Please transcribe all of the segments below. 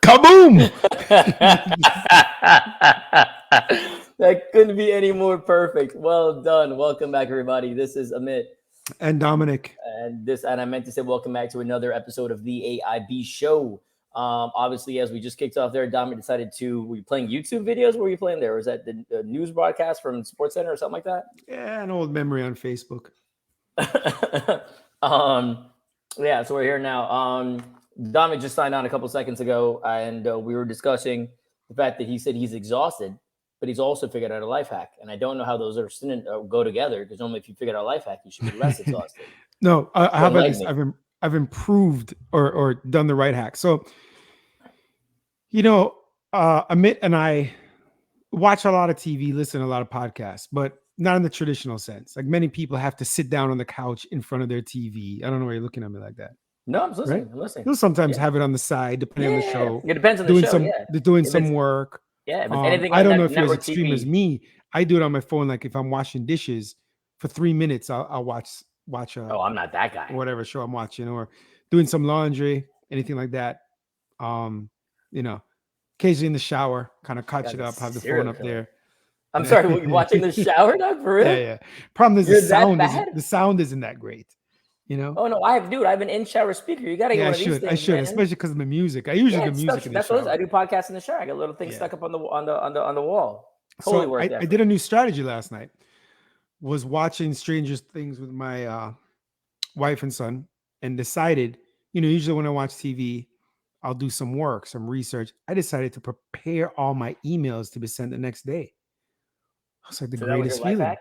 Kaboom! That couldn't be any more perfect. Well done. Welcome back, everybody. This is Amit. And Dominic. And I meant to say welcome back to another episode of the AIB show. Obviously, as we just kicked off there, Dominic decided were you playing YouTube videos? What were you playing there? Was that the news broadcast from SportsCenter or something like that? Yeah, an old memory on Facebook. Yeah, so we're here now. Dominic just signed on a couple seconds ago, and we were discussing the fact that he said he's exhausted, but he's also figured out a life hack. And I don't know how those go together, because normally if you figure out a life hack, you should be less exhausted. No, how about this? I've improved or done the right hack. So, Amit and I watch a lot of TV, listen to a lot of podcasts, but not in the traditional sense. Like many people have to sit down on the couch in front of their TV. I don't know why you're looking at me like that. No, I'm listening. Right? I'm listening. You'll sometimes have it on the side, depending on the show. It depends on the show. They're doing some work. Yeah, but anything. I don't know if you're as extreme as me. I do it on my phone. Like if I'm washing dishes for 3 minutes, I'll watch. I'm not that guy. Whatever show I'm watching, or doing some laundry, anything like that. Occasionally in the shower, kind of catch it up, have the phone up there. I'm sorry, were you watching the shower, Doug? For real? Yeah. Problem is the sound isn't that great. Oh no, I have an in-shower speaker. You gotta get one of these things. I should, especially because of my music. I usually do music in the shower. I do podcasts in the shower. I got little things stuck up on the wall. Totally worth it. I did a new strategy last night. Was watching Stranger Things with my wife and son, and decided, usually when I watch TV, I'll do some work, some research. I decided to prepare all my emails to be sent the next day. It's like the greatest feeling.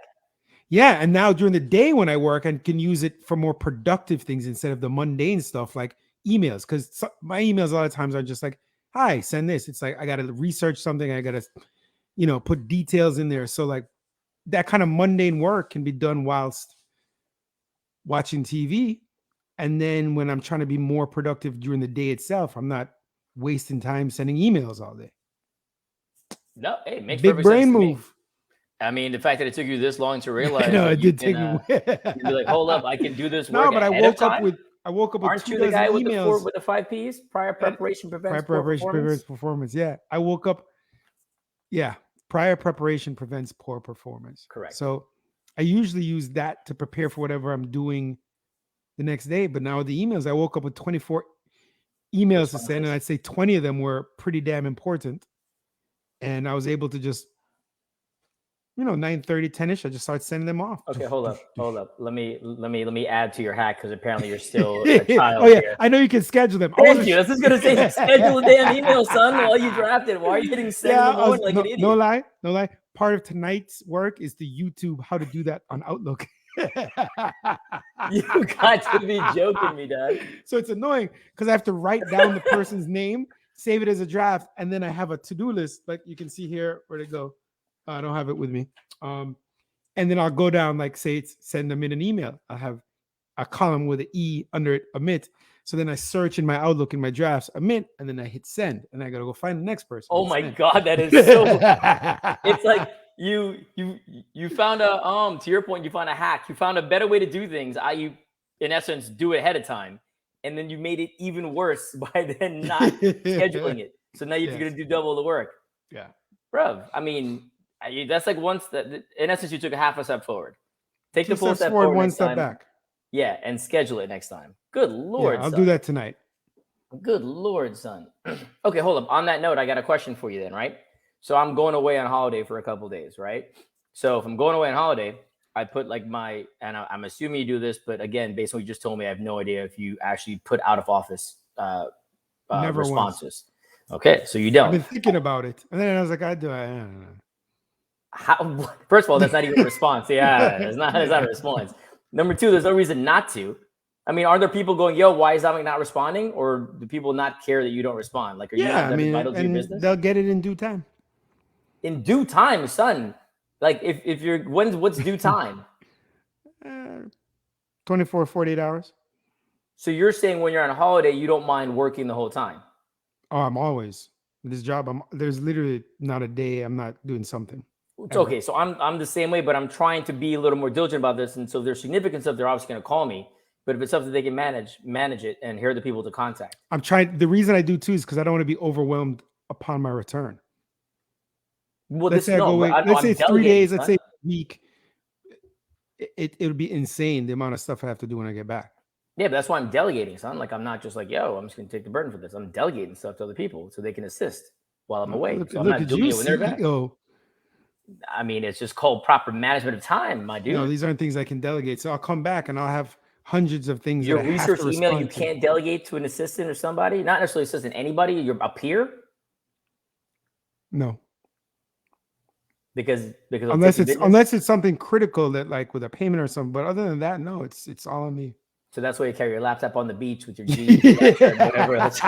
Yeah, and now during the day when I work, I can use it for more productive things instead of the mundane stuff like emails. Because my emails a lot of times are just like, "Hi, send this." It's like I got to research something. I got to, put details in there. So like that kind of mundane work can be done whilst watching TV. And then when I'm trying to be more productive during the day itself, I'm not wasting time sending emails all day. No, hey, makes big brain move. I mean, the fact that it took you this long to realize, it did take me. You'd be like, hold up, I can do this. No, but I woke up with. Aren't you the guy with the 5 P's? Prior preparation prevents performance. Yeah, I woke up. Yeah, prior preparation prevents poor performance. Correct. So I usually use that to prepare for whatever I'm doing the next day. But now with the emails, I woke up with 24 emails to send, and I'd say 20 of them were pretty damn important. And I was able to just, 9:30, 10ish, I just started sending them off. Okay, hold up. Let me add to your hack, because apparently you're still a child. Oh yeah, here. I know you can schedule them. Thank you. I was just gonna say, schedule a damn email, son, while you draft it. Why are you hitting send in the morning like an idiot? No lie. Part of tonight's work is the YouTube how to do that on Outlook. You got to be joking me, Dad. So it's annoying because I have to write down the person's name, save it as a draft, and then I have a to-do list. Like you can see here, where'd it go? I don't have it with me. And then I'll go down, like say it's send them in an email. I'll have a column with an E under it, Amit. So then I search in my Outlook in my drafts, Amit, and then I hit send, and I gotta go find the next person. Oh my God, that is so. It's like you found a to your point, you found a hack. You found a better way to do things. You in essence do it ahead of time, and then you made it even worse by then not scheduling it. So now you're gonna do double the work. Yeah, bro. I mean. That's like in essence, you took a half a step forward. Take the full step forward, one next step time. back. Yeah, and schedule it next time. Good Lord, I'll do that tonight. Good Lord, son. Okay, hold up. On that note, I got a question for you then, right? So I'm going away on holiday for a couple of days, right? So if I'm going away on holiday, I put like and I'm assuming you do this, but again, based on what you just told me, I have no idea if you actually put out of office Never responses. Once. Okay, so you don't. I've been thinking about it, and then I was like, I don't know. How, first of all, that's not even a response. Yeah, it's not a response. Number two, there's no reason not to. I mean, are there people going, yo, why is Dominic not responding? Or do people not care that you don't respond? Like, are you not vital to your business? They'll get it in due time. In due time, son. Like, if you're, what's due time? 24, 48 hours. So you're saying when you're on a holiday, you don't mind working the whole time? Oh, I'm always. This job, there's literally not a day I'm not doing something. Okay, so I'm the same way, but I'm trying to be a little more diligent about this. And so if there's significant stuff, they're obviously going to call me. But if it's something they can manage it, and here are the people to contact. I'm trying. The reason I do too is because I don't want to be overwhelmed upon my return. Well, Let's say I go away. Let's say it's 3 days. Let's say a week. It would be insane the amount of stuff I have to do when I get back. Yeah, but that's why I'm delegating, son. Like, I'm not just like, yo, I'm just gonna take the burden for this. I'm delegating stuff to other people so they can assist while I'm away. So I'm not doing it when they're back. I mean, it's just called proper management of time, my dude. No, these aren't things I can delegate. So I'll come back and I'll have hundreds of things. Your research email you can't delegate to an assistant or somebody, not necessarily assistant, anybody, you're a peer? No. Because unless it's something critical that, like with a payment or something, but other than that, no, it's all on me. So that's why you carry your laptop on the beach with your jeans, whatever else.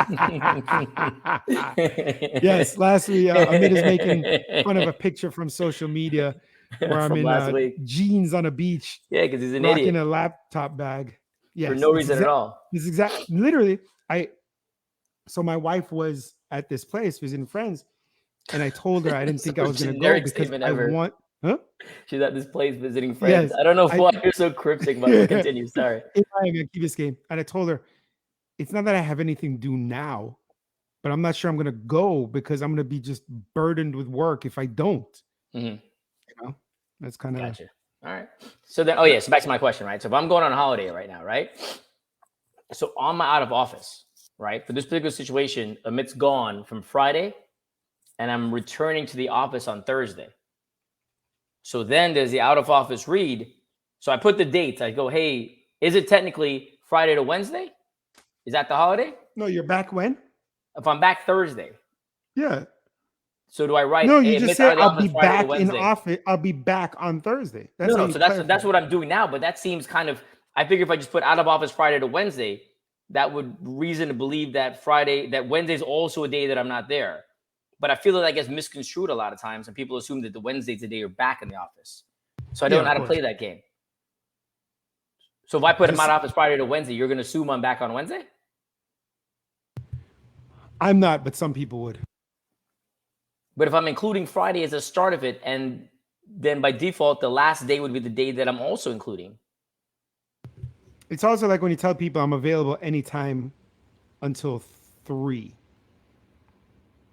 Yes, lastly, Amit is making fun of a picture from social media where I'm in jeans on a beach. Yeah, because he's an rocking idiot. A laptop bag. Yes, for no reason at all. This exact, literally, so my wife was at this place visiting friends, and I told her I didn't think I was going to go because I want. Huh? She's at this place visiting friends. Yes, I don't know why you're so cryptic, but we'll continue. Sorry. I'm going to keep this game. And I told her, it's not that I have anything to do now, but I'm not sure I'm going to go because I'm going to be just burdened with work if I don't. Mm-hmm. You know, that's kind of. Gotcha. All right. So then, so back to my question, right? So if I'm going on a holiday right now, right? So on my out of office, right? For this particular situation, Amit's gone from Friday, and I'm returning to the office on Thursday. So then there's the out of office read. So I put the dates. I go, hey, is it technically Friday to Wednesday? Is that the holiday? No, you're back when? If I'm back Thursday. Yeah. So do I write? No, you just say I'll be back in office. I'll be back on Thursday. So that's what I'm doing now. But that seems kind of. I figure if I just put out of office Friday to Wednesday, that would reason to believe that Wednesday is also a day that I'm not there. But I feel that gets misconstrued a lot of times, and people assume that the Wednesday's the day you're back in the office. So I don't know how to play that game. So if I put him out of office Friday to Wednesday, you're going to assume I'm back on Wednesday? I'm not, but some people would. But if I'm including Friday as a start of it, and then by default, the last day would be the day that I'm also including. It's also like when you tell people I'm available anytime until 3.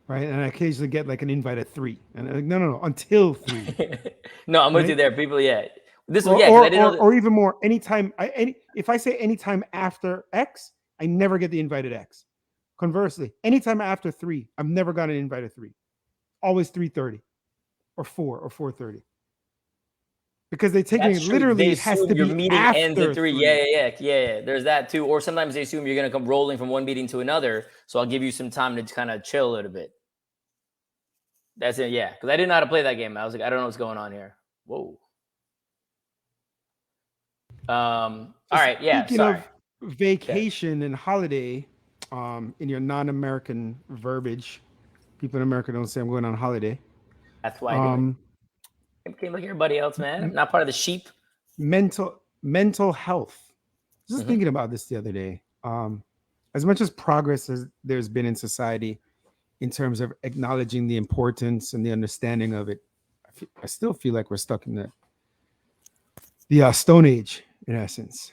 Right, and I occasionally get like an invite at 3, and I'm like, no, until 3. No, I'm with you there, people. Yeah, or even more. Anytime, if I say anytime after X, I never get the invite at X. Conversely, anytime after 3, I've never got an invite at 3. Always 3:30, or 4, or 4:30. Because they take it literally. It has to be your meeting after ends at 3. Yeah. There's that too. Or sometimes they assume you're going to come rolling from one meeting to another. So I'll give you some time to kind of chill a little bit. That's it. Yeah. Because I didn't know how to play that game. I was like, I don't know what's going on here. Whoa. All right. Yeah. Speaking of vacation and holiday, in your non-American verbiage, people in America don't say I'm going on holiday. That's why I do it. Came like everybody else, man. I'm not part of the sheep. Mental health. Just thinking about this the other day. As much as progress as there's been in society in terms of acknowledging the importance and the understanding of it, I still feel like we're stuck in the Stone Age, in essence.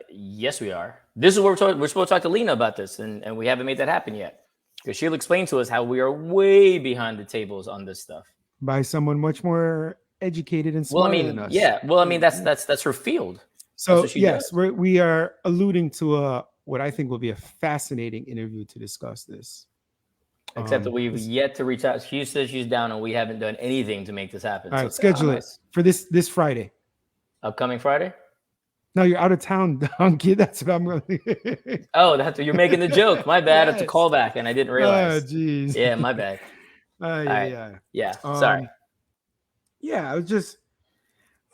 Yes, we are. This is where we're supposed to talk to Lena about this, and we haven't made that happen yet. Because she'll explain to us how we are way behind the tables on this stuff. By someone much more educated and smarter than us. Yeah. Well, I mean, that's her field. So yes, we are alluding to what I think will be a fascinating interview to discuss this. Except that we've yet to reach out. She says she's down, and we haven't done anything to make this happen. All right, schedule it for this Friday. Upcoming Friday? No, you're out of town, donkey. That's what I'm going to. Oh, that's what you're making the joke. My bad. Yes. It's a callback, and I didn't realize. Oh, geez. Yeah, my bad. Yeah. Sorry. Yeah, I was just.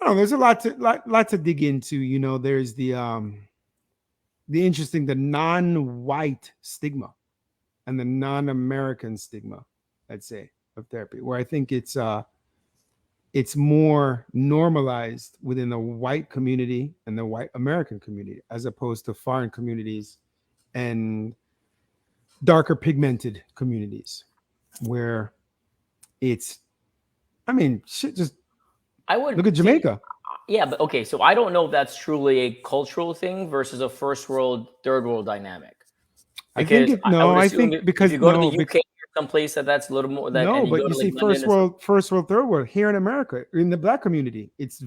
I don't know. There's a lot to dig into. You know, there's the interesting, the non-white stigma and the non-American stigma, I'd say, of therapy, where I think it's more normalized within the white community and the white American community, as opposed to foreign communities and darker pigmented communities, where it's, I mean, shit. Just I would look at Jamaica. Yeah, but okay, so I don't know if that's truly a cultural thing versus a first world, third world dynamic. I think Because I would I assume think if because you go to the UK or someplace that's a little more that, no, and you but go you to like see London and stuff. first world, third world here in America, in the Black community, it's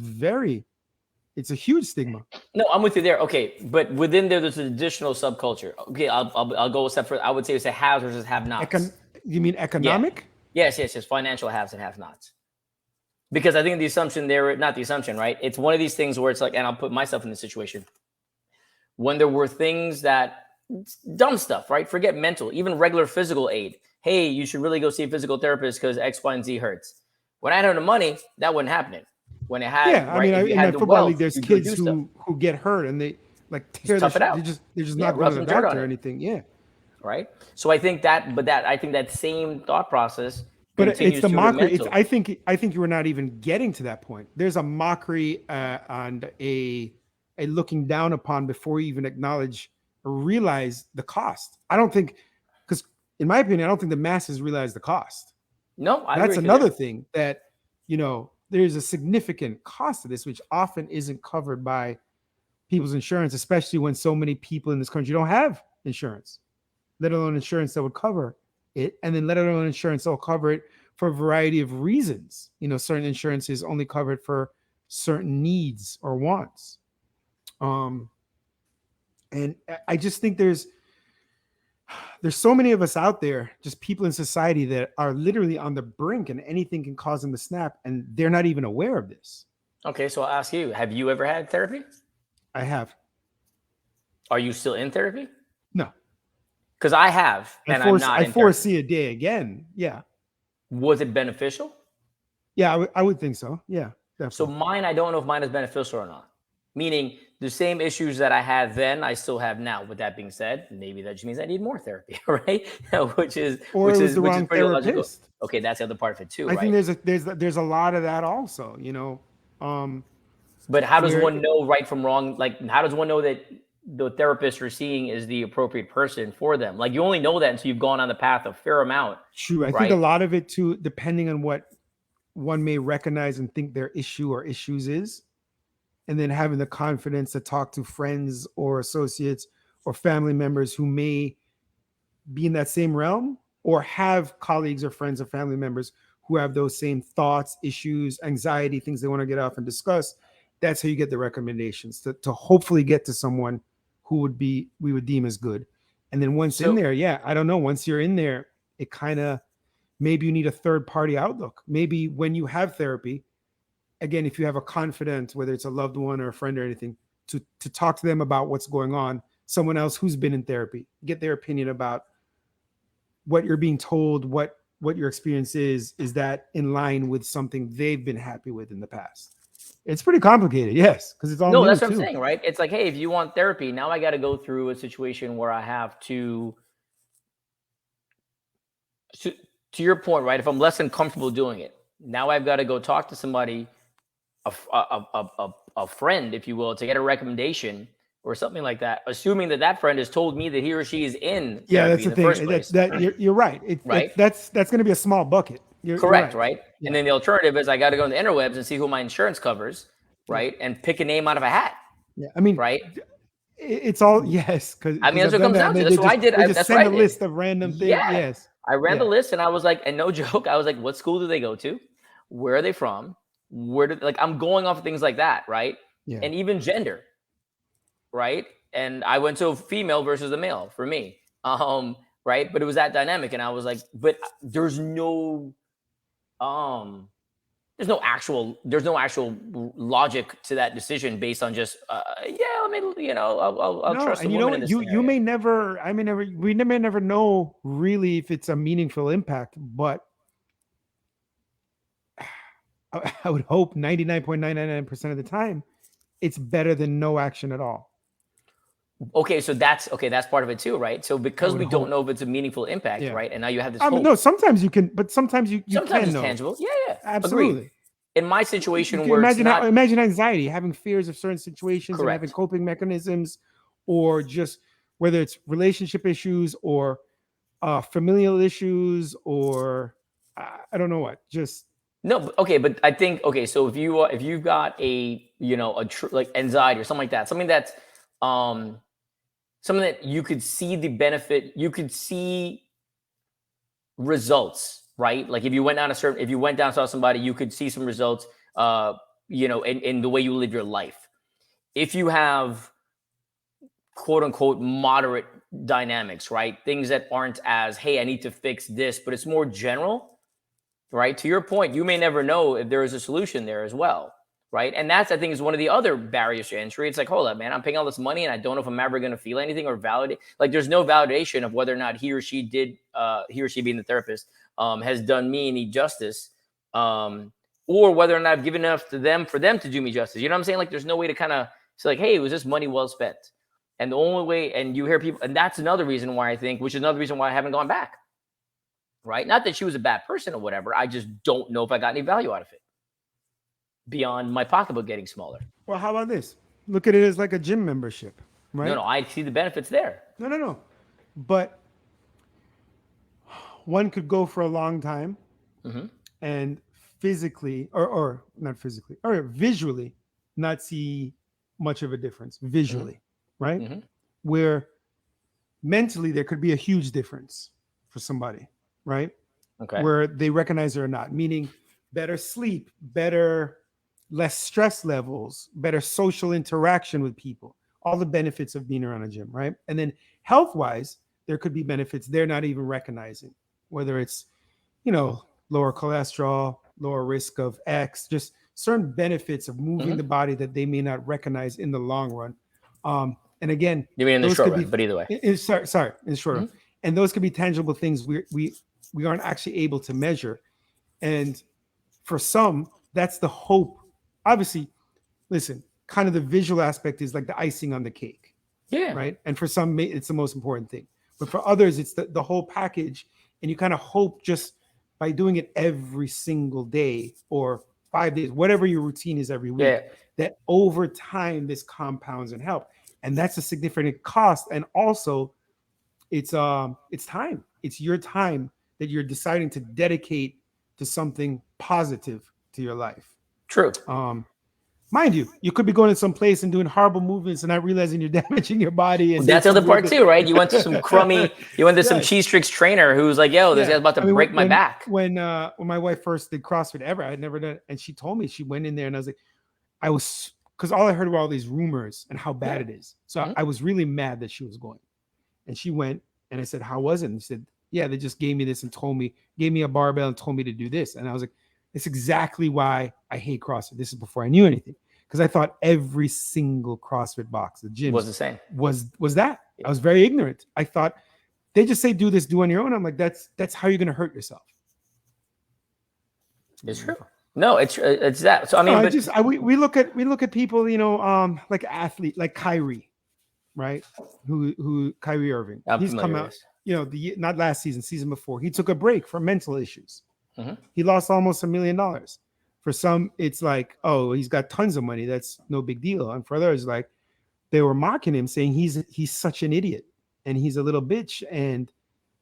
a huge stigma. No, I'm with you there. Okay, but within there's an additional subculture. Okay, I'll go a step further. I would say it's a haves versus have-nots. You mean Yeah. economic? Yes. Financial haves and have-nots. Because I think the assumption there, not the assumption, right? It's one of these things where it's like, and I'll put myself in this situation. When there were things that, dumb stuff, right? Forget mental, even regular physical aid. Hey, you should really go see a physical therapist because X, Y, and Z hurts. When I had the money, that wasn't happening. When it had, Yeah, I right, mean, if you in my had the football league, wealth, there's you go kids do stuff. who get hurt and they like tear tough it out. They're just Yeah, not rub going to some the dirt on doctor or it. anything. Yeah, Right. So I think that same thought process but continues it's the to the mockery. It's mental. I think you were not even getting to that point. There's a mockery and a looking down upon before you even acknowledge or realize the cost. I don't think, because in my opinion, I don't think the masses realize the cost. No, I That's agree with you another there. thing that, there's a significant cost to this, which often isn't covered by people's insurance, especially when so many people in this country don't have insurance, let alone insurance that would cover it, and then let alone insurance that will cover it for a variety of reasons. Certain insurances only cover it for certain needs or wants. And I just think there's so many of us out there, just people in society that are literally on the brink and anything can cause them to snap, and they're not even aware of this. Okay, so I'll ask you: have you ever had therapy? I have. Are you still in therapy? No. Because I have, and I'm not I in foresee therapy. a day again. Yeah. Was it beneficial? Yeah, I would think so. Yeah, So definitely. mine, I don't know if mine is beneficial or not. Meaning the same issues that I had then, I still have now. With that being said, maybe that just means I need more therapy, right? which is Or it was the wrong pretty logical. therapist. Okay, that's the other part of it too, I think right? there's a lot of that also, But how does where one know right from wrong? Like, how does one know that the therapist you're seeing is the appropriate person for them? Like, you only know that until you've gone on the path a fair amount, true. I think a right? lot of it too, depending on what one may recognize and think their issue or issues is, and then having the confidence to talk to friends or associates or family members who may be in that same realm, or have colleagues or friends or family members who have those same thoughts, issues, anxiety, things they want to get off and discuss. That's how you get the recommendations to hopefully get to someone who we would deem as good. And then once in So, there, yeah, I don't know. Once you're in there, it kind of, maybe you need a third party outlook. Maybe when you have therapy, again, if you have a confidant, whether it's a loved one or a friend or anything, to talk to them about what's going on, someone else who's been in therapy, get their opinion about what you're being told, what your experience is that in line with something they've been happy with in the past. It's pretty complicated, yes, because it's all no, new that's what I'm too. saying, right? It's like, hey, if you want therapy, now I got to go through a situation where I have to your point, right? If I'm less than comfortable doing it, now I've got to go talk to somebody, a friend, if you will, to get a recommendation or something like that, assuming that friend has told me that he or she is in Yeah, therapy that's in the the first thing. place. You're right. Right? That's going to be a small bucket. You're Correct, right. right? Yeah. And then the alternative is I got to go on the interwebs and see who my insurance covers, right? Yeah. And pick a name out of a hat. Yeah, I mean, right? It's all, yes, because I mean, that's I've what it done comes that, down and to. then That's what I did. they just That's send what a I did. list of random things. Yeah. Yes, I ran the yeah. list and I was like, and no joke, I was like, what school do they go to? Where are they from? Where did, like, I'm going off of things like that, right? Yeah. And even gender, right? And I went to female versus the male for me. Right. But it was that dynamic. And I was like, but there's no actual logic to that decision based on just let me, I'll No, trust a and you know woman in what? this You scenario. may never, we may never know really if it's a meaningful impact, but I would hope 99.999% of the time it's better than no action at all. Okay, so that's part of it too, right? So I because would we don't hope. know if it's a meaningful impact, Yeah. right? And now you have this I mean, hope. no, sometimes you can, but sometimes you Sometimes can it's know. tangible. Yeah, agreed. Absolutely. In my You situation can where it's not imagine anxiety, having fears of certain situations and having correct. coping mechanisms, or just whether it's relationship issues or familial issues, or I don't know what, just No, but I think so if you've got a like anxiety or something like that, something that's something that you could see the benefit, you could see results, right? Like if you went down saw somebody, you could see some results, in the way you live your life. If you have quote unquote moderate dynamics, right? Things that aren't as, hey, I need to fix this, but it's more general, right? To your point, you may never know if there is a solution there as well, right? And that's, I think, is one of the other barriers to entry. It's like, hold up, man, I'm paying all this money and I don't know if I'm ever going to feel anything or validate. Like there's no validation of whether or not he or she being the therapist, has done me any justice, or whether or not I've given enough to them for them to do me justice. You know what I'm saying? Like there's no way to kind of say like, hey, was this money well spent? And the only way, and you hear people, and that's another reason why I think, which is another reason why I haven't gone back, right? Not that she was a bad person or whatever. I just don't know if I got any value out of it beyond my pocketbook getting smaller. Well, how about this? Look at it as like a gym membership, right? No, I see the benefits there. No. But one could go for a long time and physically, or not physically, or visually, not see much of a difference visually, right? Where mentally there could be a huge difference for somebody, right? Okay. Where they recognize it or not, meaning better sleep, less stress levels, better social interaction with people, all the benefits of being around a gym, right? And then health-wise, there could be benefits they're not even recognizing, whether it's, lower cholesterol, lower risk of X, just certain benefits of moving the body that they may not recognize in the long run. And again, you mean in the short run, but either way. In the short run. And those could be tangible things we aren't actually able to measure. And for some, that's the hope. Obviously, listen, kind of the visual aspect is like the icing on the cake. Yeah. Right. And for some, it's the most important thing. But for others, it's the whole package. And you kind of hope just by doing it every single day or 5 days, whatever your routine is every week, that over time this compounds and help. And that's a significant cost. And also it's time. It's your time that you're deciding to dedicate to something positive to your life. True. Mind you could be going to some place and doing horrible movements and not realizing you're damaging your body. And that's the other part too, right? You went to some some cheese tricks trainer who's like, yo, this guy's about to break my back. When my wife first did CrossFit ever, I had never done it. And she told me, she went in there and I was like, because all I heard were all these rumors and how bad it is. So I was really mad that she was going. And she went and I said, how was it? And she said, yeah, they just gave me this and gave me a barbell and told me to do this. And I was like, it's exactly why I hate CrossFit. This is before I knew anything. Because I thought every single CrossFit box, the gym was the same. Was that. I was very ignorant. I thought they just say do this, do on your own. I'm like, that's how you're gonna hurt yourself. It's true. No, it's that. So I mean, we look at people, like athlete, like Kyrie, right? Who Kyrie Irving. He's come out, not last season before. He took a break for mental issues. He lost almost $1 million. For some, it's like, oh, he's got tons of money. That's no big deal. And for others, like they were mocking him, saying he's such an idiot and he's a little bitch and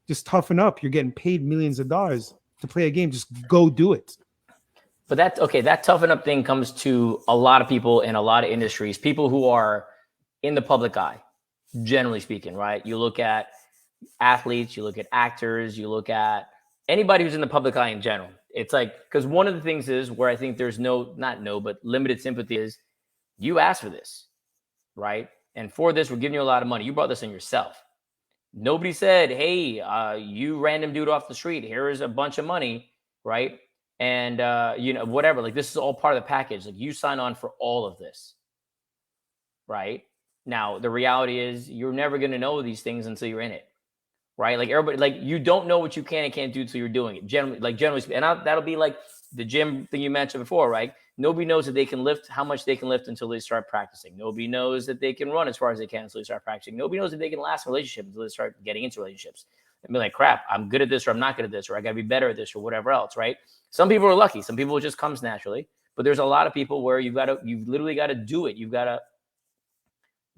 just toughen up. You're getting paid millions of dollars to play a game. Just go do it. But that toughen up thing comes to a lot of people in a lot of industries, people who are in the public eye, generally speaking, right? You look at athletes, you look at actors, you look at anybody who's in the public eye in general. It's like, because one of the things is where I think there's but limited sympathy is you asked for this, right? And for this, we're giving you a lot of money. You brought this on yourself. Nobody said, hey, you random dude off the street, here is a bunch of money, right? And, whatever, like this is all part of the package. Like you sign on for all of this, right? Now, the reality is you're never going to know these things until you're in it. Right? Like everybody, like you don't know what you can and can't do until you're doing it. Generally speaking, and that'll be like the gym thing you mentioned before, right? Nobody knows that they can lift, how much they can lift until they start practicing. Nobody knows that they can run as far as they can until they start practicing. Nobody knows that they can last in relationships until they start getting into relationships. And be like, crap, I'm good at this or I'm not good at this or I got to be better at this or whatever else, right? Some people are lucky. Some people it just comes naturally. But there's a lot of people where you've literally got to do it. You've got to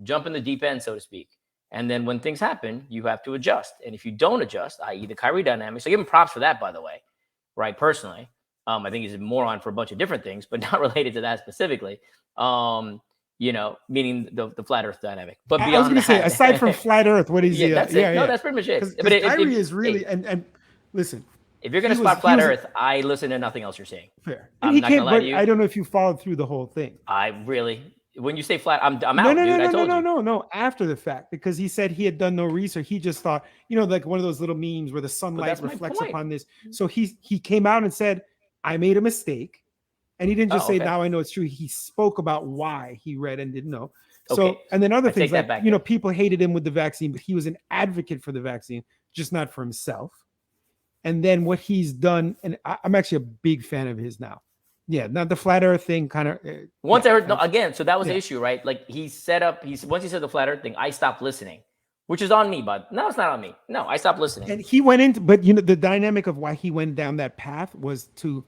jump in the deep end, so to speak. And then when things happen, you have to adjust. And if you don't adjust, i.e. the Kyrie dynamics, I give him props for that, by the way, right? Personally, I think he's a moron for a bunch of different things, but not related to that specifically. Meaning the flat Earth dynamic. But beyond I was going to say, that, aside from flat Earth, what is yeah, that's it. No, that's pretty much it. Because But Kyrie is really and listen, if you're going to spot flat Earth, I listen to nothing else you're saying. Fair. I'm And he not gonna came, lie to but you. I don't know if you followed through the whole thing. When you say flat, I'm out, No, dude. I told you. No. After the fact, because he said he had done no research. He just thought, like one of those little memes where the sunlight reflects upon this. So he came out and said, I made a mistake. And he didn't just say, now I know it's true. He spoke about why he read and didn't know. So, and then other things like, people hated him with the vaccine, but he was an advocate for the vaccine, just not for himself. And then what he's done, and I'm actually a big fan of his now. Yeah, not the flat Earth thing kind of. Once I heard, again, so that was the issue, right? Like once he said the flat Earth thing, I stopped listening, which is on me, but no, it's not on me. No, I stopped listening. And he went into, but the dynamic of why he went down that path was to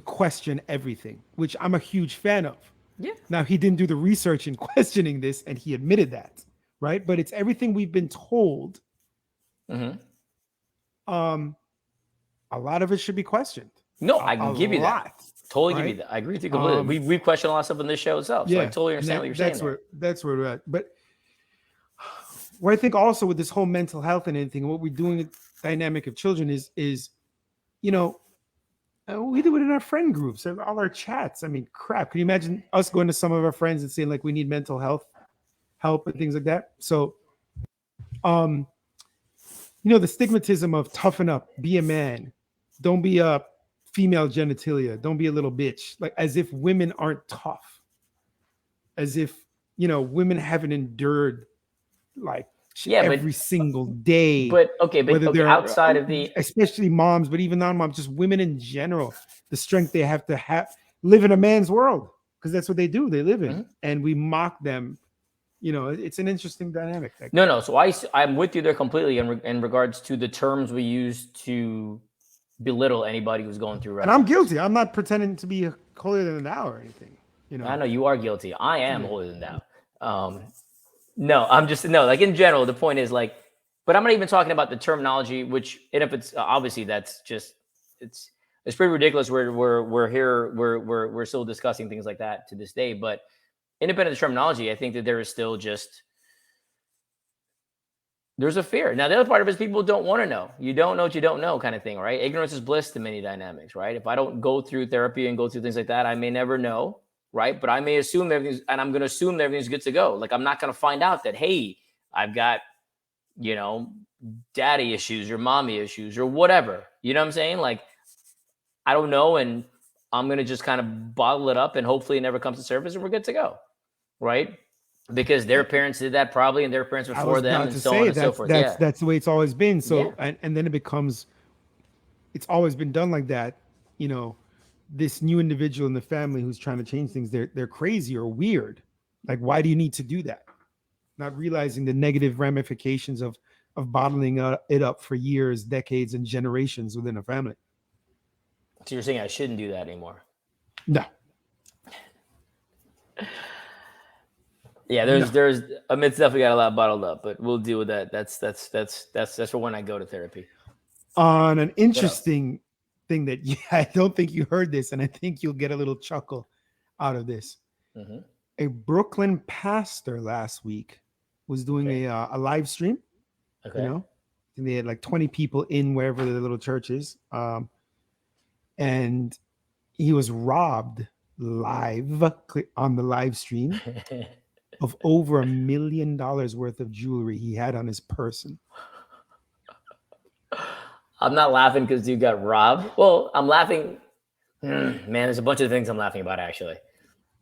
question everything, which I'm a huge fan of. Yeah. Now he didn't do the research in questioning this, and he admitted that, right? But it's everything we've been told. Mm-hmm. A lot of it should be questioned. No, I can give you that. Totally give you that. I agree with you completely. We've questioned a lot of stuff on this show itself, so I totally understand what you're saying. That's where we're at. But where I think also with this whole mental health and anything, what we're doing with dynamic of children is we do it in our friend groups and all our chats. I mean, crap. Can you imagine us going to some of our friends and saying like we need mental health help and things like that? So, the stigmatism of toughen up, be a man, don't be a female genitalia, don't be a little bitch, like as if women aren't tough, as if women haven't endured like every single day. But they're outside of the, especially moms, but even non-moms, just women in general, the strength they have to live in a man's world, because that's what they do. They live in, and we mock them. It's an interesting dynamic. No. So I'm with you there completely in regards to the terms we use to belittle anybody who's going through. And I'm guilty. I'm not pretending to be holier than thou or anything. I know you are guilty. I am holier than thou. No, I'm just like in general. The point is like, but I'm not even talking about the terminology, which and if it's obviously that's just it's pretty ridiculous. We're here. We're still discussing things like that to this day, but. Independent of terminology, I think that there is still there's a fear. Now, the other part of it is people don't want to know. You don't know what you don't know kind of thing, right? Ignorance is bliss to many dynamics, right? If I don't go through therapy and go through things like that, I may never know, right? But I may assume everything's, and I'm going to assume that everything's good to go. Like, I'm not going to find out that, hey, I've got, daddy issues or mommy issues or whatever. You know what I'm saying? Like, I don't know. And I'm going to just kind of bottle it up and hopefully it never comes to surface and we're good to go. Right? Because their parents did that probably, and their parents before them, and so on and so forth. That's the way it's always been. So, and then it's always been done like that. This new individual in the family who's trying to change things, they're crazy or weird. Like, why do you need to do that? Not realizing the negative ramifications of bottling it up for years, decades, and generations within a family. So you're saying I shouldn't do that anymore? No. Yeah, there's Amit's definitely got a lot bottled up, but we'll deal with that. That's for when I go to therapy. On an interesting thing that I don't think you heard this, and I think you'll get a little chuckle out of this. Mm-hmm. A Brooklyn pastor last week was doing a live stream. Okay. And they had like 20 people in wherever the little church is, and he was robbed live on the live stream. Of over $1 million worth of jewelry he had on his person. I'm not laughing because you got robbed. Well, I'm laughing. Man, there's a bunch of things I'm laughing about actually.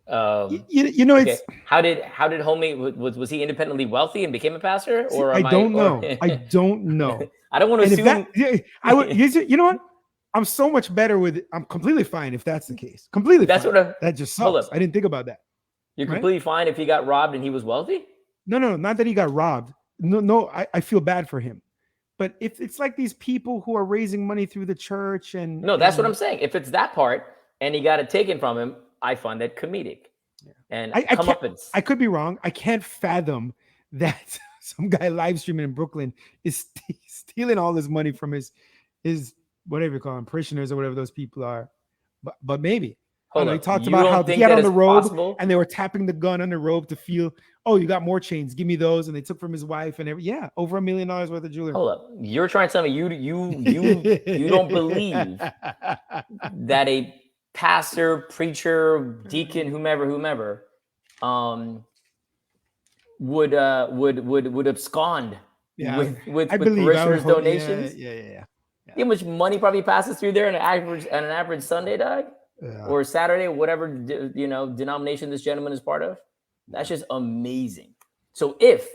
It's how did homie was he independently wealthy and became a pastor? Or I don't know. I don't know. I don't want to assume. I would. You know what? I'm so much better with it. I'm completely fine if that's the case. Completely. That's fine. That just sucks. I didn't think about that. You're completely fine if he got robbed and he was wealthy? No, not that he got robbed. No, I feel bad for him. But if it's like these people who are raising money through the church and... No, that's what I'm saying. If it's that part and he got it taken from him, I find that comedic. Yeah. And I could be wrong. I can't fathom that some guy live streaming in Brooklyn is stealing all this money from his whatever you call them, parishioners or whatever those people are. but maybe. I Hold don't know. He up. talked You about how don't think he had that on the it's robe possible? and they were tapping the gun on the robe to feel, oh, you got more chains. Give me those. And they took from his wife and yeah, over $1 million worth of jewelry. Hold up. You're trying to tell me you don't believe that a pastor, preacher, deacon, whomever, would abscond Yeah, with I believe. I would parishioners' hope. donations? Yeah. You know how much money probably passes through there on an average Sunday, dog, or Saturday, whatever denomination this gentleman is part of? That's just amazing. So if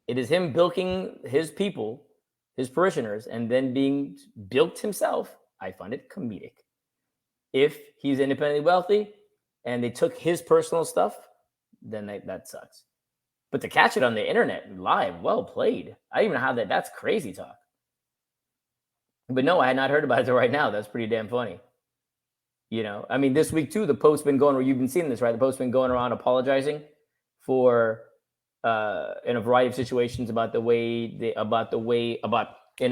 it is him bilking his people, his parishioners, and then being bilked himself, I find it comedic. If he's independently wealthy and they took his personal stuff, then that sucks. But to catch it on the internet live, well played. I even know how that's crazy talk. But no, I had not heard about it till right now. That's pretty damn funny. I mean, this week too, the post's been going, where you've been seeing this, right? The post's been going around apologizing for in a variety of situations about in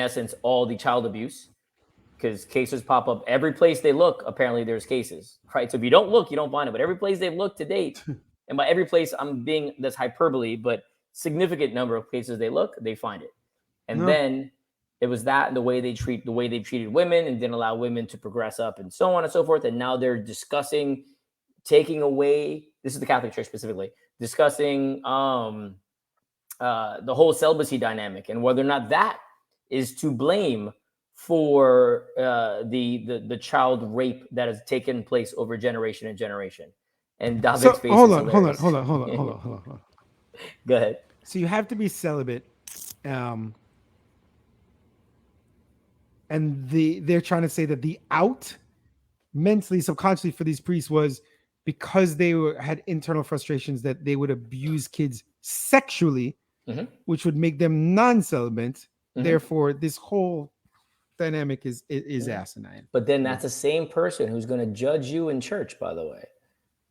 essence all the child abuse, because cases pop up every place they look. Apparently there's cases, right? So if you don't look, you don't find it. But every place they've looked to date, and by every place that's hyperbole, but significant number of places they look, they find it. And then it was that and the way they treated women and didn't allow women to progress up and so on and so forth. And now they're discussing taking away, this is the Catholic Church specifically, discussing the whole celibacy dynamic and whether or not that is to blame for the child rape that has taken place over generation and generation. And David's face hold is on. Go ahead. So you have to be celibate, and they're trying to say that the out mentally, subconsciously for these priests was because they had internal frustrations that they would abuse kids sexually, which would make them non-celibate. Therefore, this whole dynamic is asinine. But then that's the same person who's going to judge you in church, by the way,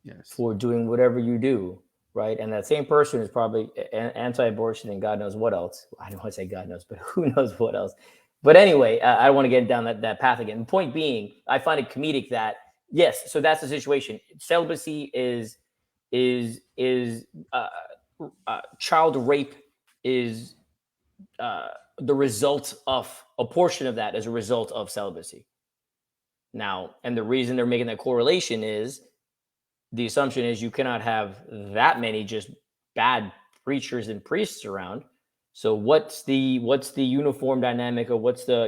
yes, for doing whatever you do, right? And that same person is probably anti-abortion and God knows what else. I don't want to say God knows, but who knows what else. But anyway, I don't want to get down that path again. The point being, I find it comedic that, yes, so that's the situation. Celibacy is child rape is the result of a portion of that as a result of celibacy. Now, and the reason they're making that correlation is the assumption is you cannot have that many just bad preachers and priests around. So what's the uniform dynamic, or what's the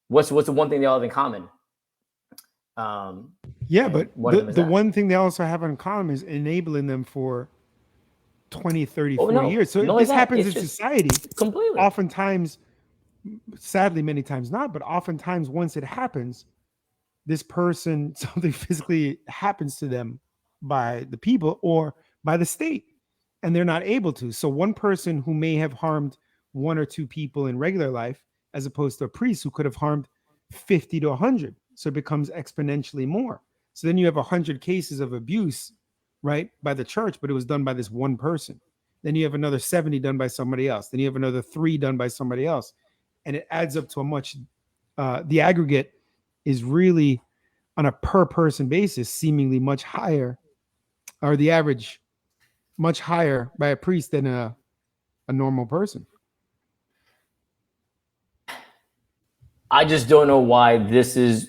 one thing they all have in common? But the one thing they also have in common is enabling them for 20, 30, 40 years. So this happens in society completely. Oftentimes, sadly, many times not, but oftentimes once it happens, this person, something physically happens to them by the people or by the state, and they're not able to. So one person who may have harmed one or two people in regular life, as opposed to a priest who could have harmed 50 to 100. So it becomes exponentially more. So then you have 100 cases of abuse, right, by the church, but it was done by this one person. Then you have another 70 done by somebody else. Then you have another 3 done by somebody else. And it adds up to the aggregate is really on a per person basis, seemingly much higher, or the average much higher by a priest than a normal person. I just don't know why this is.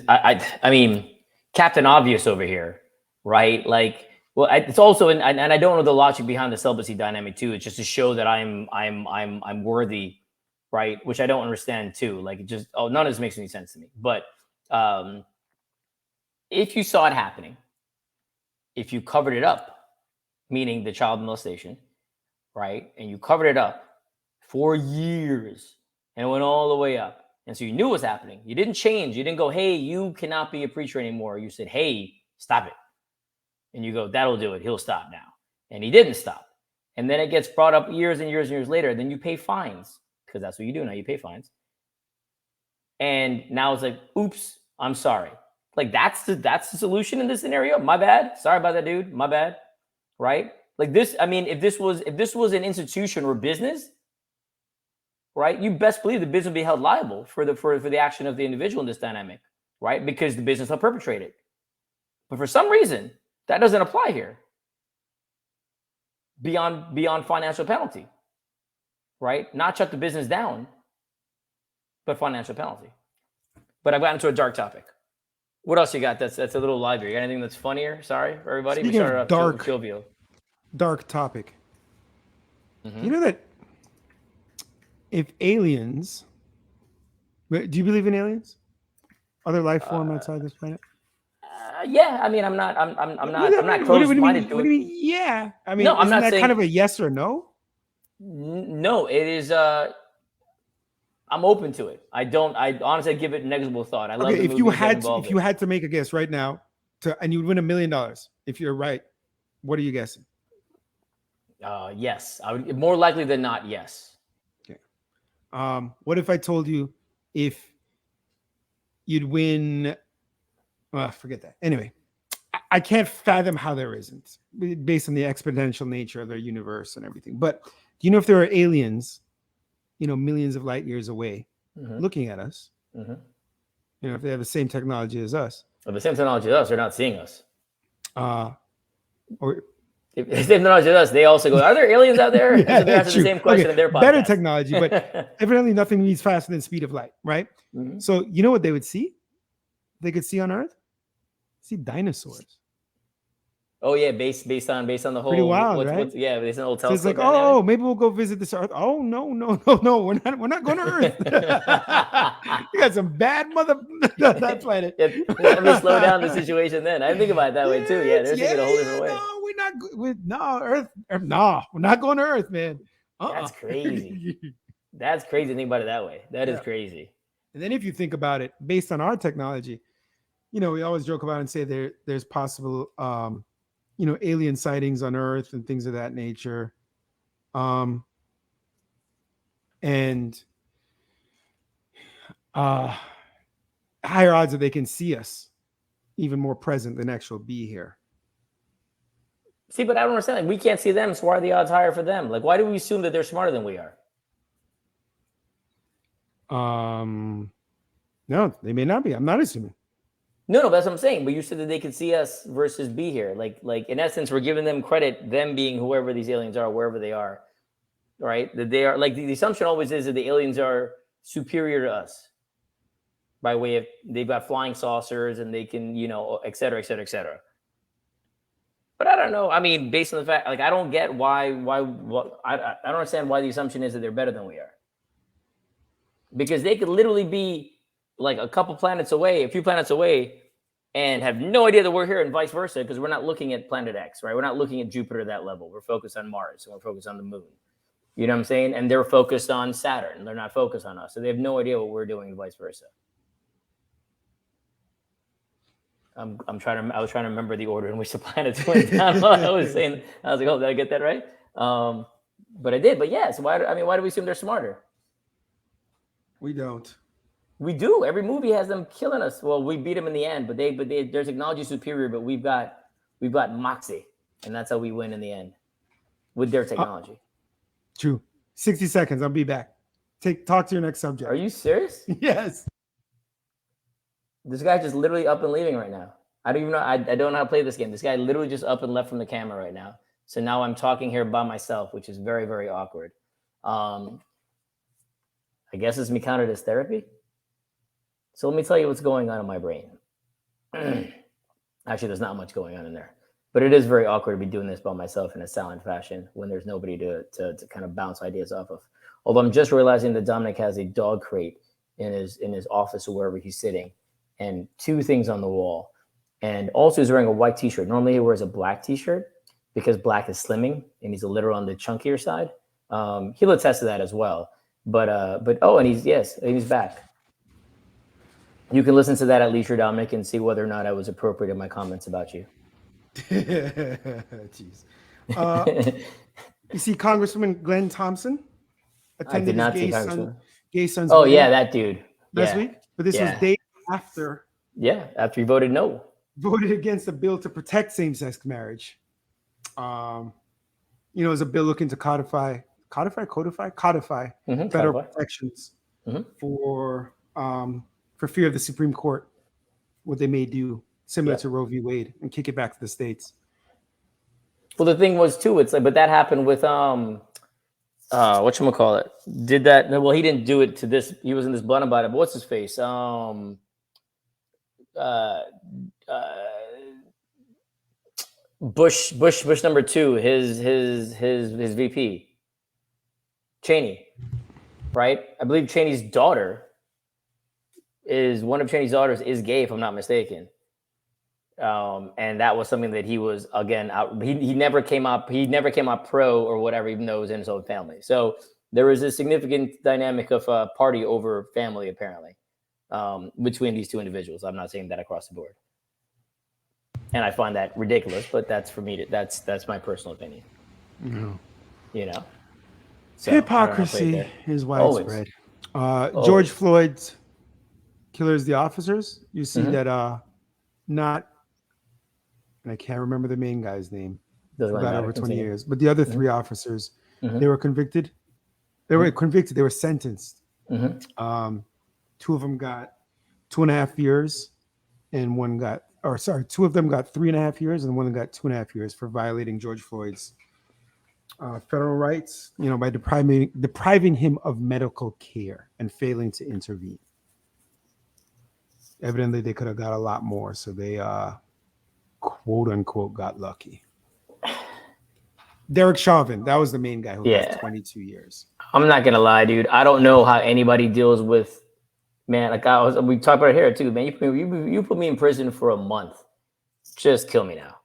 I mean, Captain Obvious over here, right? Like, well, it's also, and I don't know the logic behind the celibacy dynamic too. It's just to show that I'm worthy, right? Which I don't understand too. Like, it just none of this makes any sense to me. But if you saw it happening, if you covered it up, meaning the child molestation, right? And you covered it up for years and it went all the way up. And so you knew what was happening. You didn't change. You didn't go, hey, you cannot be a preacher anymore. You said, hey, stop it. And you go, that'll do it. He'll stop now. And he didn't stop. And then it gets brought up years and years and years later. Then you pay fines, because that's what you do now. You pay fines. And now it's like, oops, I'm sorry. Like, that's the solution in this scenario. My bad. Sorry about that, dude. My bad. Right? Like this, I mean, if this was an institution or business, right? You best believe the business will be held liable for the action of the individual in this dynamic, right? Because the business will perpetrate it. But for some reason, that doesn't apply here. Beyond financial penalty, right? Not shut the business down, but financial penalty. But I've gotten to a dark topic. What else you got? That's a little livelier. You got anything that's funnier? Sorry, everybody. Speaking we started of off jovial. Dark topic. You know that if aliens, do you believe in aliens? Other life form outside this planet? Yeah, I mean, I'm not close-minded to it. What do you mean? Yeah, I mean, no, I'm isn't not that saying, kind of a yes or no? No, it is. I'm open to it. I honestly give it negligible thought. I love the if you had to make a guess right now, and you would win $1 million if you're right, what are you guessing? Yes, I would more likely than not. Yes. Okay. What if I told you if you'd win? Well, forget that. Anyway, I can't fathom how there isn't, based on the exponential nature of their universe and everything. But do you know if there are aliens, millions of light years away, looking at us? If they have the same technology as us. Well, the same technology as us, they're not seeing us. Or if the same technology as us, they also go, are there aliens out there? Yeah, so they're asking the same question in their podcast. Better technology, but evidently nothing moves faster than the speed of light, right? So you know what they would see? They could see on Earth? See dinosaurs. Oh yeah, based on the whole. Pretty wild, right? Based on the whole telescope. So it's like, oh, maybe we'll go visit this Earth. Oh no, we're not going to Earth. You got some bad that planet. Let me slow down the situation. Then I think about it that way too. Yeah, they're thinking a whole different way. No, we're not. Earth. No, we're not going to Earth, man. That's crazy. That's crazy to think about it that way. That is crazy. And then if you think about it, based on our technology, we always joke about and say there's possible, alien sightings on Earth and things of that nature. And higher odds that they can see us even more present than actual be here. See, but I don't understand. Like, we can't see them, so why are the odds higher for them? Like, why do we assume that they're smarter than we are? No, they may not be. I'm not assuming. No, that's what I'm saying. But you said that they could see us versus be here. Like in essence, we're giving them credit, them being whoever these aliens are, wherever they are, right? That they are, like, the assumption always is that the aliens are superior to us by way of they've got flying saucers and they can, et cetera, et cetera, et cetera. But I don't know. I mean, based on the fact, like, I don't get I don't understand why the assumption is that they're better than we are. Because they could literally be like a few planets away, and have no idea that we're here, and vice versa, because we're not looking at planet X, right? We're not looking at Jupiter at that level. We're focused on Mars, and we're focused on the moon. You know what I'm saying? And they're focused on Saturn, and they're not focused on us. So they have no idea what we're doing, and vice versa. I was trying to remember the order in which the planets went down. I was like, oh, did I get that right? But I did. But yes, why do we assume they're smarter? We don't. We do. Every movie has them killing us. Well, we beat them in the end, but their technology is superior, but we've got moxie, and that's how we win in the end with their technology. True. 60 seconds. I'll be back. Talk to your next subject. Are you serious? Yes. This guy just literally up and leaving right now. I don't even know. I don't know how to play this game. This guy literally just up and left from the camera right now. So now I'm talking here by myself, which is very, very awkward. I guess it's me counted as therapy. So let me tell you what's going on in my brain. Actually, there's not much going on in there, but it is very awkward to be doing this by myself in a silent fashion when there's nobody to kind of bounce ideas off of. Although I'm just realizing that Dominic has a dog crate in his office or wherever he's sitting, and 2 things on the wall. And also he's wearing a white t-shirt. Normally he wears a black t-shirt because black is slimming and he's a little on the chunkier side. He'll attest to that as well. But and he's back. You can listen to that at leisure, Dominic, and see whether or not I was appropriate in my comments about you. Jeez. You see Congressman Glen Thompson attended his gay son's wedding. Yeah, that dude. Last week? But this was days after. Yeah, after he voted no. Voted against a bill to protect same-sex marriage. It was a bill looking to codify codify Mhm, federal codify. protections Mhm. for fear of the Supreme Court, what they may do, similar Yeah. to Roe v. Wade, and kick it back to the states. Well, the thing was too. It's like, but that happened with whatchamacallit did that. No, well, he didn't do it to this. He wasn't this blunt about it. But what's his face? Uh, uh, Bush number two. His VP, Cheney, right? I believe Cheney's daughter is one of Cheney's daughters is gay, if I'm not mistaken. And that was something that he was again out. He never came up. He never came up pro or whatever, even though it was in his own family. So there was a significant dynamic of party over family, apparently, between these two individuals. I'm not saying that across the board, and I find that ridiculous. But that's for me. That's my personal opinion. No. You know, so, I don't know how to put it Hypocrisy there. is Always. widespread. Always. George Floyd's killers, the officers. You see Mhm. that not, and I can't remember the main guy's name. Doesn't really About matter. over 20 Continue. years, but the other Mhm. three officers, Mhm. they were convicted. They were convicted. They were sentenced. Mhm. Two of them got 2.5 years, and two of them got 3.5 years, and one got 2.5 years for violating George Floyd's federal rights. By depriving him of medical care and failing to intervene. Evidently, they could have got a lot more, so they quote unquote got lucky. Derek Chauvin, that was the main guy who got 22 years. I'm not gonna lie, dude. I don't know how anybody deals with, man. Like we talked about it here too, man. You put me in prison for a month, just kill me now.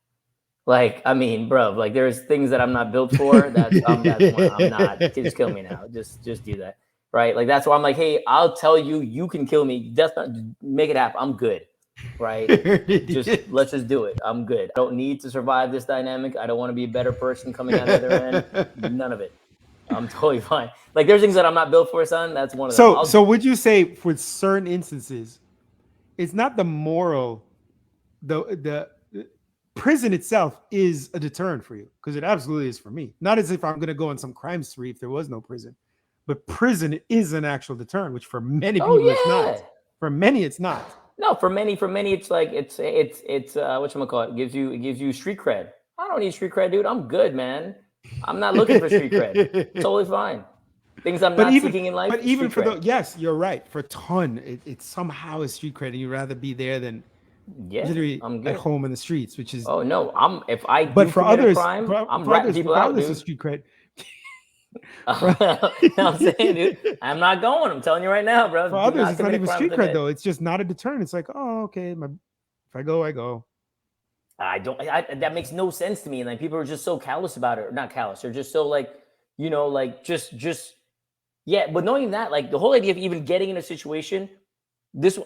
Like, I mean, bro, like there's things that I'm not built for. That's one. I'm not. Just kill me now. Just do that, right? Like that's why I'm like, hey, I'll tell you, you can kill me. Just make it happen. I'm good, right? Let's just do it. I'm good. I don't need to survive this dynamic. I don't want to be a better person coming out of the other end. None of it. I'm totally fine. Like there's things that I'm not built for, son. That's one of them. So would you say for certain instances, it's not the moral, the prison itself is a deterrent for you? Because it absolutely is for me. Not as if I'm going to go on some crime spree if there was no prison, but prison is an actual deterrent, which for many people it's not. For many, it's not. No, for many, it's like it's whatchamacallit, it gives you street cred. I don't need street cred, dude. I'm good, man. I'm not looking for street cred. Totally fine. Things I'm not seeking in life. But even for the yes, you're right. For a ton, it somehow is street cred, and you'd rather be there than literally I'm good. at home in the streets, which is But for others, I'm ratting people out, dude. Street cred. I'm saying, dude, I'm not going. I'm telling you right now, bro. For others, it's not even street cred though. It's just not a deterrent. It's like, oh, okay, if I go, I go. That makes no sense to me. Like people are just so callous about it. Or not callous. They're just so like, like just yeah. But knowing that, like the whole idea of even getting in a situation,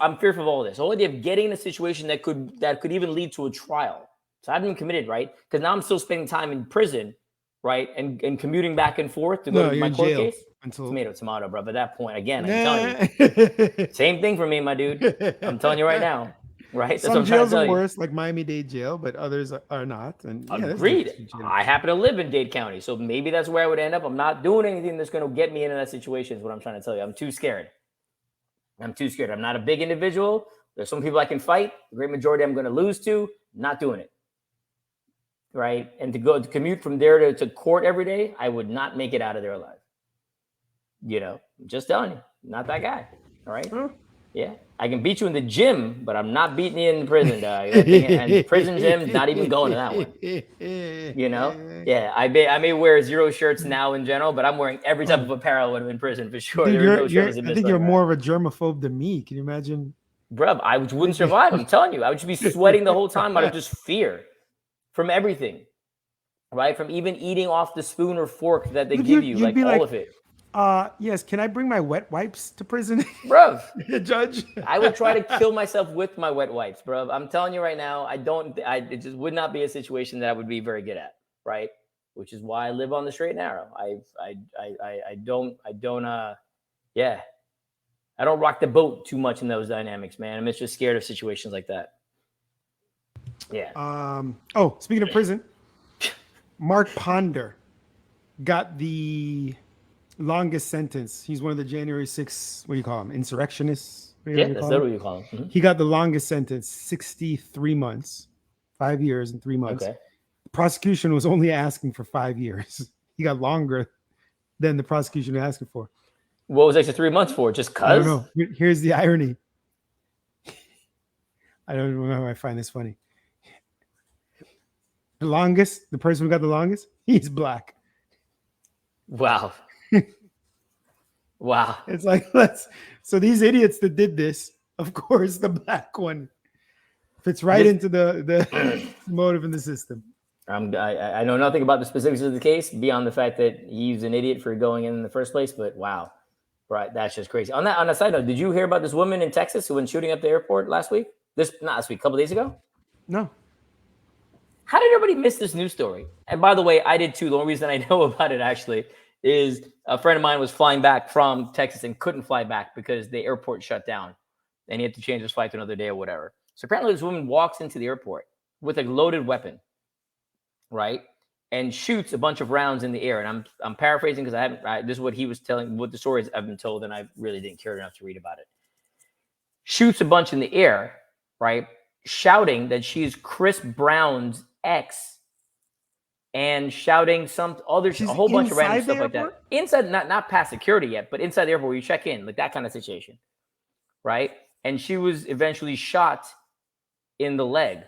I'm fearful of all this. The whole idea of getting in a situation that could even lead to a trial. So I've been committed, right? Because now I'm still spending time in prison, right, and commuting back and forth to go to my court case. Tomato, bro. But at that point, again, I'm telling you, same thing for me, my dude. I'm telling you right now, right? Some jails are worse, like Miami-Dade jail, but others are not. And agreed. I happen to live in Dade County, so maybe that's where I would end up. I'm not doing anything that's going to get me into that situation. Is what I'm trying to tell you. I'm too scared. I'm not a big individual. There's some people I can fight. The great majority I'm going to lose to. Not doing it. Right? And to commute from there to court every day, I would not make it out of there alive. I'm just telling you, not that guy. All right? Huh? Yeah. I can beat you in the gym, but I'm not beating you in prison, dog. And prison gym, not even going to that one. Yeah. I may wear zero shirts now in general, but I'm wearing every type of apparel when I'm in prison for sure. I think you're more of a germaphobe than me. Can you imagine? Bruh, I wouldn't survive. I'm telling you. I would just be sweating the whole time out of just fear from everything. Right? From even eating off the spoon or fork that they give you, like all of it. Yes. Can I bring my wet wipes to prison? Bruv. Judge. I would try to kill myself with my wet wipes, bruv. I'm telling you right now, it just would not be a situation that I would be very good at, right? Which is why I live on the straight and narrow. I don't rock the boat too much in those dynamics, man. I'm just scared of situations like that. Yeah. Speaking of prison, Mark Ponder got the longest sentence. He's one of the January 6th, what do you call him? Insurrectionists? Yeah, that's literally what you call them. He got the longest sentence, 63 months, 5 years and 3 months. Okay. The prosecution was only asking for 5 years. He got longer than the prosecution was asking for. What was extra 3 months for? Just cuz? I don't know. Here's the irony. I don't know how I find this funny. The longest, the person who got the longest, he's black. Wow. Wow. It's like, so these idiots that did this, of course, the black one fits right into the motive in the system. I know nothing about the specifics of the case beyond the fact that he's an idiot for going in the first place, but wow. Right. That's just crazy. On a side note, did you hear about this woman in Texas who went shooting up the airport last week? Not last week, a couple days ago? No. How did everybody miss this news story? And by the way, I did too. The only reason I know about it actually is a friend of mine was flying back from Texas and couldn't fly back because the airport shut down and he had to change his flight to another day or whatever. So apparently this woman walks into the airport with a loaded weapon, right? And shoots a bunch of rounds in the air. And I'm paraphrasing because this is what he was telling, what the stories I've been told, and I really didn't care enough to read about it. Shoots a bunch in the air, right? Shouting that she's Chris Brown's ex, and shouting a whole bunch of random stuff like that. Inside, not past security yet, but inside the airport where you check in, like that kind of situation, right? And she was eventually shot in the leg.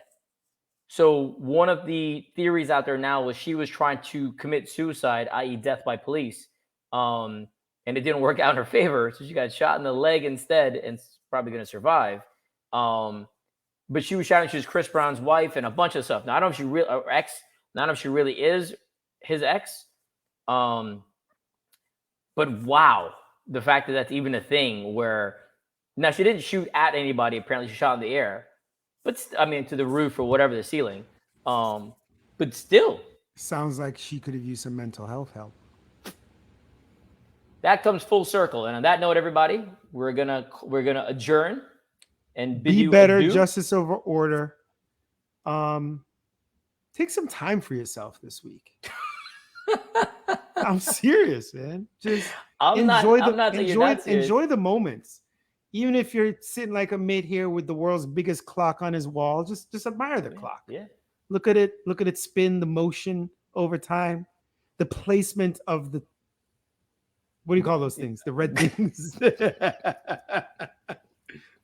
So one of the theories out there now was she was trying to commit suicide, i.e. death by police. And it didn't work out in her favor. So she got shot in the leg instead and probably going to survive. But she was shouting she was Chris Brown's wife and a bunch of stuff. Now, I don't know if she really not if she really is his ex. But wow, the fact that that's even a thing where now she didn't shoot at anybody. Apparently she shot in the air. But I mean, to the roof or whatever, the ceiling. But still, sounds like she could have used some mental health help. That comes full circle. And on that note, everybody, we're gonna adjourn and be better. Justice over order. Take some time for yourself this week. I'm serious, man. Just enjoy the moments. Even if you're sitting like Amit here with the world's biggest clock on his wall, just admire the clock. Yeah. Look at it spin, the motion over time, the placement of the, what do you call those things? The red things,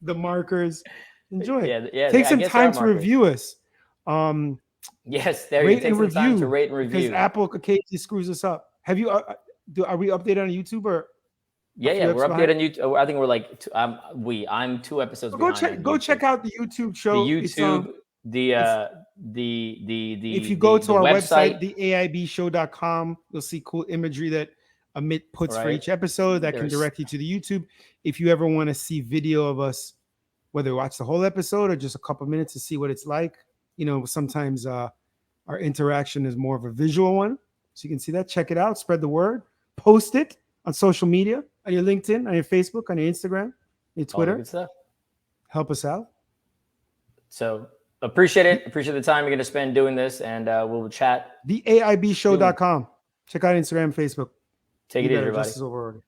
the markers. Enjoy it. Yeah. Take some time to review us. Yes, there you take some time to rate and review. Because Apple occasionally screws us up. Have you? Are we updated on YouTube or? Yeah, we're updated on YouTube. I think we're like I'm 2 episodes behind. Go check out the YouTube show. The YouTube, the if you go to our website, theaibshow.com, you'll see cool imagery that Amit puts for each episode that can direct you to the YouTube. If you ever want to see video of us, whether you watch the whole episode or just a couple minutes to see what it's like, sometimes our interaction is more of a visual one. So you can see that. Check it out. Spread the word. Post it on social media, on your LinkedIn, on your Facebook, on your Instagram, your Twitter. All the good stuff. Help us out. So appreciate it. Appreciate the time you're going to spend doing this, and we'll chat. Theaibshow.com. Check out Instagram, Facebook. Take it easy, everybody. Justice over order.